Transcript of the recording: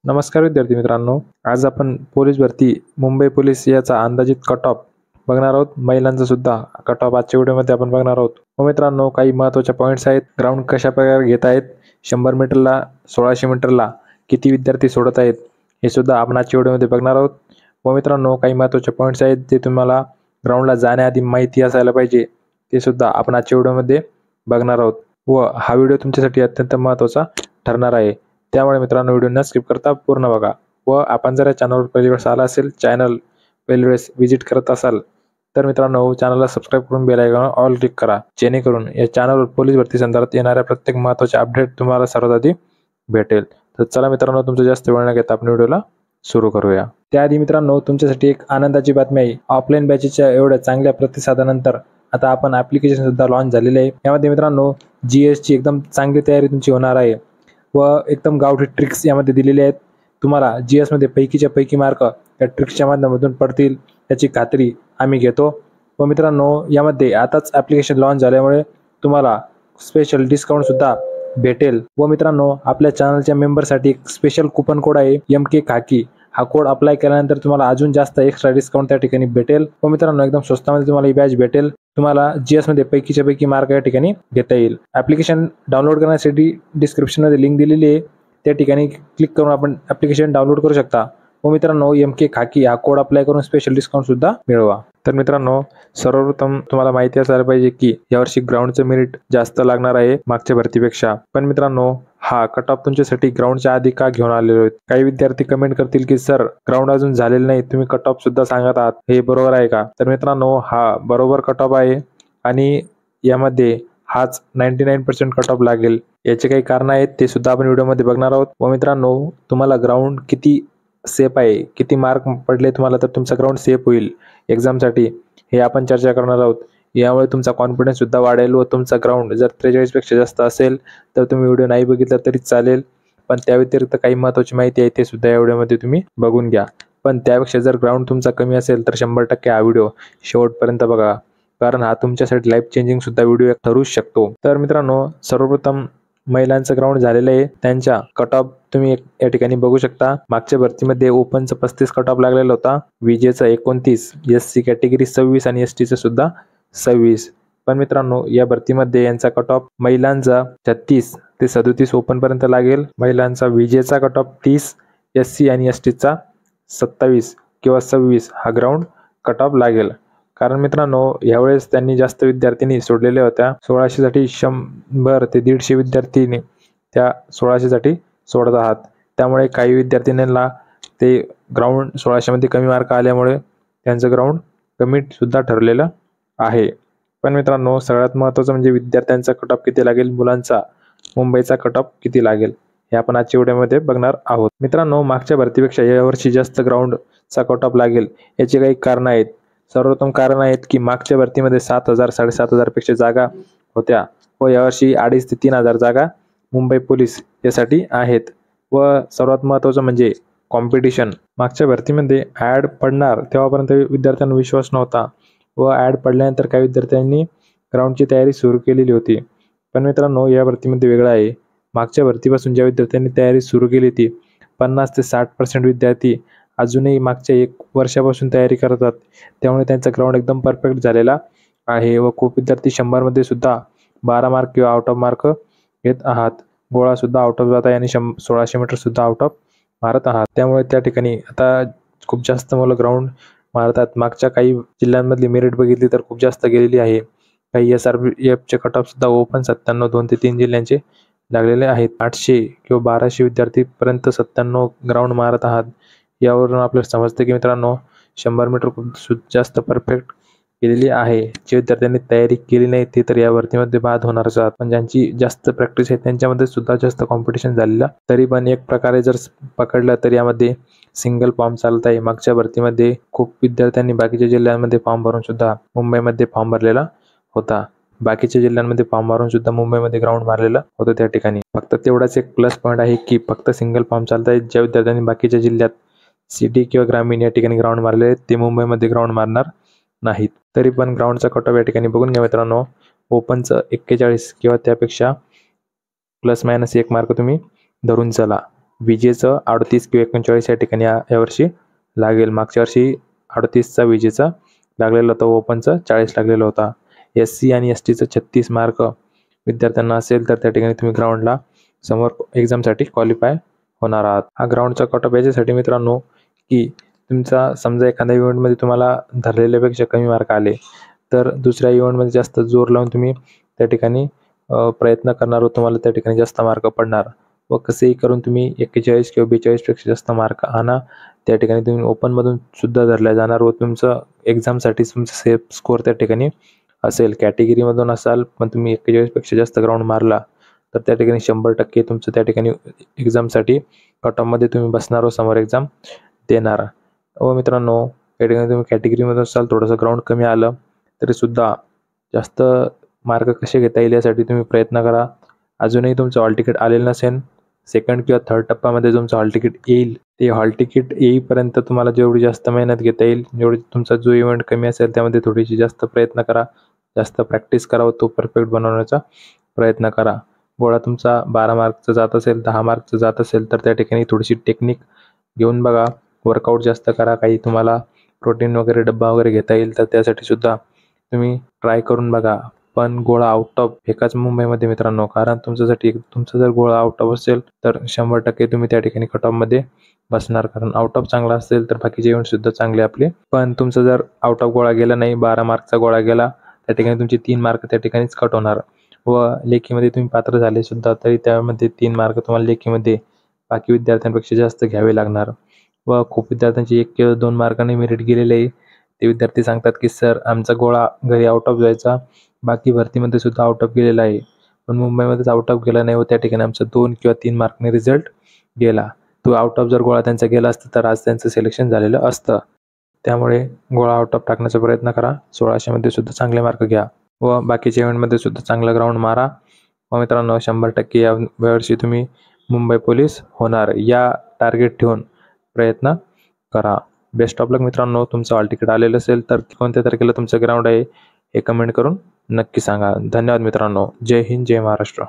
नमस्कार विद्यार्थी मित्रांनो, आज आपण पोलीस भरती मुंबई पोलीस याचा अंदाजित कट ऑफ बघणार आहोत. महिलांचा सुद्धा कट ऑफ आजच्या व्हिडिओमध्ये आपण बघणार आहोत. मित्रांनो, काही महत्त्वाचे पॉईंट्स आहेत. ग्राउंड कशा प्रकारे घेत आहेत, 100 मीटरला 1600 मीटरला किती विद्यार्थी सोडत आहेत हे सुद्धा आपण आजच्या व्हिडिओमध्ये बघणार आहोत. मित्रांनो, काही महत्त्वाचे पॉईंट्स आहेत जे तुम्हाला ग्राउंडला जाण्याआधी माहिती असायला पाहिजे, ते सुद्धा आपण आजच्या व्हिडिओमध्ये बघणार आहोत. व हा व्हिडिओ तुमच्यासाठी अत्यंत महत्त्वाचा ठरणार आहे. त्यामुळे मित्रांनो, व्हिडिओ न स्किप करता पूर्ण बघा. व आपण जर या चॅनलवर पहिली वेळेस आला असेल, चॅनल पहिली वेळेस व्हिजिट करत असाल तर मित्रांनो, चॅनलला सबस्क्राईब करून बेल आयकॉन ऑल क्लिक करा, जेणेकरून या चॅनलवर पोलीस भरती संदर्भात येणाऱ्या प्रत्येक महत्त्वाचे अपडेट तुम्हाला सर्वात आधी भेटेल. तर चला मित्रांनो, तुमचं जास्त वेळ न घेता आपण व्हिडिओला सुरू करूया. त्याआधी मित्रांनो, तुमच्यासाठी एक आनंदाची बातमी आहे. ऑफलाईन बॅचेसच्या एवढ्या चांगल्या प्रतिसादानंतर आता आपण ॲप्लिकेशन सुद्धा लॉन्च झालेले आहे. यामध्ये मित्रांनो, GSची एकदम चांगली तयारी तुमची होणार आहे व एकदम गावठी ट्रिक्स यामध्ये दिलेले आहेत. तुम्हाला GS मध्ये पैकीच्या पैकी मार्क या ट्रिक्सच्या माध्यमातून पडतील याची खात्री आम्ही घेतो. व मित्रांनो, यामध्ये आताच ॲप्लिकेशन लॉन्च झाल्यामुळे तुम्हाला स्पेशल डिस्काउंट सुद्धा भेटेल. व मित्रांनो, आपल्या चॅनलच्या मेंबरसाठी एक स्पेशल कुपन कोड आहे MK खाकी. हा कोड अप्लाय केल्यानंतर तुम्हाला अजून जास्त एक्स्ट्रा डिस्काउंट त्या ठिकाणी भेटेल. व मित्रांनो, एकदम स्वस्तामध्ये तुम्हाला ही बॅच भेटेल. तुम्हाला GS मध्ये पैकीच्या पैकी मार्क या ठिकाणी घेता येईल. ॲप्लिकेशन डाउनलोड करण्यासाठी डिस्क्रिप्शनमध्ये लिंक दिलेली आहे, त्या ठिकाणी क्लिक करून आपण ॲप्लिकेशन डाउनलोड करू शकता. व मित्रांनो, MK खाकी हा कोड अप्लाय करून स्पेशल डिस्काउंट सुद्धा मिळवा. तर मित्रांनो, सर्वप्रथम तुम्हाला माहिती असायला पाहिजे की यावर्षी ग्राउंडचं मेरिट जास्त लागणार आहे मागच्या भरतीपेक्षा. पण मित्रांनो, हा कट ऑफ तुमच्यासाठी ग्राउंडच्या आधी का घेऊन आलेलो आहेत. काही विद्यार्थी कमेंट करतील की सर, ग्राउंड अजून झालेलं नाही, तुम्ही कट ऑफ सुद्धा सांगत आहात, हे बरोबर आहे का? तर मित्रांनो, हा बरोबर कट ऑफ आहे आणि यामध्ये हाच 99% कट ऑफ लागेल. याचे काही कारण आहेत, ते सुद्धा आपण व्हिडिओमध्ये बघणार आहोत. व मित्रांनो, तुम्हाला ग्राउंड किती सेफ आहे, किती मार्क पडले तुम्हाला तर तुमचा ग्राउंड सेफ होईल एक्झामसाठी, हे आपण चर्चा करणार आहोत. यामुळे तुमचा कॉन्फिडन्स सुद्धा वाढेल व तुमचा ग्राउंड जर 43 पेक्षा जास्त असेल तर तुम्ही व्हिडिओ नाही बघितला तरी चालेल. पण त्या व्यतिरिक्त काही महत्त्वाची माहिती आहे ते सुद्धा या व्हिडिओमध्ये तुम्ही बघून घ्या. पण त्यापेक्षा जर ग्राउंड तुमचा कमी असेल तर 100% हा व्हिडिओ शेवटपर्यंत बघा, कारण हा तुमच्यासाठी लाईफ चेंजिंग सुद्धा व्हिडिओ ठरू शकतो. तर मित्रांनो, सर्वप्रथम महिलांचं ग्राउंड झालेलं आहे, त्यांच्या कट ऑफ तुम्ही या ठिकाणी बघू शकता. मागच्या भरतीमध्ये ओपनचं 35 कट ऑफ लागलेला होता, विजेचा 29, SC कॅटेगरी 26 आणि STचं सुद्धा 26. पण मित्रांनो, या भरतीमध्ये यांचा कट ऑफ महिलांचा 36 ते 37 ओपन पर्यंत लागेल. महिलांचा विजेचा कट ऑफ 30, SC आणि STचा 27 किंवा 26 हा ग्राउंड कट ऑफ लागेल. कारण मित्रांनो, यावेळेस त्यांनी जास्त विद्यार्थिनी सोडलेल्या होत्या. 1600 साठी 100 ते 150 विद्यार्थीनी त्या 1600 साठी सोडत आहात. त्यामुळे काही विद्यार्थिनींना ते ग्राउंड 1600 मध्ये कमी मार्क आल्यामुळे त्यांचं ग्राउंड कमी सुद्धा ठरलेलं आहे. पण मित्रांनो, सगळ्यात महत्त्वाचं म्हणजे विद्यार्थ्यांचा कट ऑफ किती लागेल, मुलांचा मुंबईचा कट ऑफ किती लागेल, हे आपण आजच्या व्हिडिओमध्ये बघणार आहोत. मित्रांनो, मागच्या भरतीपेक्षा यावर्षी जास्त ग्राउंडचा कट ऑफ लागेल. याची काही कारणं आहेत. सर्वोत्तम कारण आहेत की मागच्या भरतीमध्ये 7000 7500 पेक्षा जागा होत्या व यावर्षी 2500 ते 3000 जागा मुंबई पोलीस यासाठी आहेत. व सर्वात महत्त्वाचं म्हणजे कॉम्पिटिशन. मागच्या भरतीमध्ये ॲड पडणार तेव्हापर्यंत विद्यार्थ्यांना विश्वास नव्हता व ॲड पडल्यानंतर काही विद्यार्थ्यांनी ग्राउंडची तयारी सुरू केलेली होती. पण मित्रांनो, या भरतीमध्ये वेगळं आहे. मागच्या भरतीपासून ज्या विद्यार्थ्यांनी तयारी सुरू केली होती, 50 ते 60% विद्यार्थी अजूनही मागच्या 1 वर्षापासून तयारी करतात. त्यामुळे त्यांचा ग्राउंड एकदम परफेक्ट झालेला आहे व खूप विद्यार्थी 100 मध्ये सुद्धा 12 मार्क किंवा आउट ऑफ मार्क घेत आहात. गोळा सुद्धा आउट ऑफ जात आहे आणि 1600 मीटर सुद्धा आउट ऑफ मारत आहात. त्यामुळे त्या ठिकाणी आता खूप जास्त मुलं ग्राउंड मारतात. मागच्या काही जिल्ह्यांमधली मेरिट बघितली तर खूप जास्त गेलेली आहे. काही SRPFचे कट ऑफ सुद्धा ओपन 97 2 ते 3 जिल्ह्यांचे लागलेले आहेत. 800 किंवा 1200 विद्यार्थीपर्यंत 97 ग्राउंड मारत आहात. यावरून आपल्याला समजतं की मित्रांनो, 100 मीटर खूप जास्त परफेक्ट केलेली आहे. जे विद्यार्थ्यांनी तयारी केली नाही ते तर या भरतीमध्ये बाद होणारच आहात. पण ज्यांची जास्त प्रॅक्टिस आहे त्यांच्यामध्ये सुद्धा जास्त कॉम्पिटिशन झालेला. तरी पण एक प्रकारे जर पकडलं तर यामध्ये सिंगल फॉर्म चालत आहे. मागच्या भरतीमध्ये खूप विद्यार्थ्यांनी बाकीच्या जिल्ह्यांमध्ये फॉर्म भरून सुद्धा मुंबईमध्ये फॉर्म भरलेला होता. बाकीच्या जिल्ह्यांमध्ये फॉर्म मारून सुद्धा मुंबईमध्ये ग्राउंड मारलेलं होतं. त्या ठिकाणी फक्त तेवढाच एक प्लस पॉईंट आहे की फक्त सिंगल फॉर्म चालत आहेत. ज्या विद्यार्थ्यांनी बाकीच्या जिल्ह्यात सिटी किंवा ग्रामीण या ठिकाणी ग्राउंड मारले आहेत ते मुंबईमध्ये ग्राउंड मारणार नाहीत. तरी पण ग्राउंडचा कट ऑफ या ठिकाणी बघून घ्या मित्रांनो. ओपनचं 41 किंवा त्यापेक्षा ±1 मार्क तुम्ही धरून चला. विजेचं 38 किंवा 39 या ठिकाणी यावर्षी लागेल. मागच्या वर्षी 38चा विजेचा लागलेला होता, ओपनचा 40 लागलेला होता. SC आणि STचं 36 मार्क विद्यार्थ्यांना असेल तर त्या ठिकाणी तुम्ही ग्राउंडला समोर एक्झामसाठी क्वालिफाय होणार आहात. हा ग्राउंडचा कट ऑफ याच्यासाठी मित्रांनो की तुमचा समजा एखाद्या इव्हेंटमध्ये तुम्हाला धरलेल्यापेक्षा कमी मार्क आले तर दुसऱ्या इव्हेंटमध्ये जास्त जोर लावून तुम्ही त्या ठिकाणी प्रयत्न करणार व तुम्हाला त्या ठिकाणी जास्त मार्क पडणार व कसेही करून तुम्ही 41 किंवा 42 पेक्षा जास्त मार्क आणा. त्या ठिकाणी तुम्ही ओपनमधून सुद्धा धरल्या जाणार व तुमचं एक्झामसाठी तुमचं सेफ स्कोअर त्या ठिकाणी असेल. कॅटेगरीमधून असाल पण तुम्ही 41 पेक्षा जास्त ग्राउंड मारला तर त्या ठिकाणी 100% तुमचं त्या ठिकाणी एक्झामसाठी कट ऑफमध्ये तुम्ही बसणार व समोर एक्झाम देणार. व मित्रांनो त्या ठिकाणी तुम्ही कॅटेगरीमध्ये असाल थोडंसं ग्राउंड कमी आलं तरीसुद्धा जास्त मार्क कसे घेता येईल यासाठी तुम्ही प्रयत्न करा. अजूनही तुमचं हॉल तिकीट आलेलं नसेल, सेकंड किंवा थर्ड टप्प्यामध्ये तुमचं हॉल तिकीट येईल. ते हॉल तिकीट येईपर्यंत तुम्हाला जेवढी जास्त मेहनत घेता येईल, जेवढी तुमचा जो इव्हेंट कमी असेल त्यामध्ये थोडीशी जास्त प्रयत्न करा, जास्त प्रॅक्टिस करा व तो परफेक्ट बनवण्याचा प्रयत्न करा. गोळा तुमचा 12 मार्कचा जात असेल, 10 मार्कचा जात असेल तर त्या ठिकाणी थोडीशी टेक्निक घेऊन बघा, वर्कआउट जास्त करा. काही तुम्हाला प्रोटीन वगैरे डब्बा वगैरे घेता येईल तर त्यासाठी सुद्धा तुम्ही ट्राय करून बघा. पण गोळा आउट ऑफ फेकाच मुंबईमध्ये मित्रांनो, कारण तुमच्यासाठी तुमचा जर गोळा आउट ऑफ असेल तर 100% तुम्ही त्या ठिकाणी कट ऑफमध्ये बसणार. कारण आउट ऑफ चांगला असेल तर बाकीचे इव्हेंट सुद्धा चांगले आपले. पण तुमचा जर आउट ऑफ गोळा गेला नाही, 12 मार्कचा गोळा गेला त्या ठिकाणी तुमचे 3 मार्क त्या ठिकाणीच कट होणार व लेखीमध्ये तुम्ही पात्र झाले सुद्धा तरी त्यामध्ये 3 मार्क तुम्हाला लेखीमध्ये बाकी विद्यार्थ्यांपेक्षा जास्त घ्यावे लागणार. व खूप विद्यार्थ्यांची 1 किंवा 2 मार्कांनी मेरिट गेलेले आहे. ते विद्यार्थी सांगतात की सर आमचा गोळा घरी आउट ऑफ जायचा, बाकी भरतीमध्ये सुद्धा आउट ऑफ गेलेला आहे, पण मुंबईमध्येच आउट ऑफ गेला नाही व त्या ठिकाणी आमचा 2 किंवा 3 मार्कने रिझल्ट गेला. तो आउट ऑफ जर गोळा त्यांचा गेला असता तर आज त्यांचं सिलेक्शन झालेलं असतं. त्यामुळे गोळा आउट ऑफ टाकण्याचा प्रयत्न करा. 1600मध्ये सुद्धा चांगले मार्क घ्या व बाकीच्या इव्हेंटमध्ये सुद्धा चांगला ग्राउंड मारा. व मित्रांनो 100% या वर्षी तुम्ही मुंबई पोलीस होणार या टार्गेट ठेवून प्रयत्न करा. बेस्ट ऑफ लक मित्रांनो. तुमचं हॉल तिकीट आलेलं असेल तर कोणत्या तारखेला तुमचं ग्राउंड आहे हे कमेंट करून नक्की सांगा. धन्यवाद मित्रांनो. जय हिंद, जय महाराष्ट्र.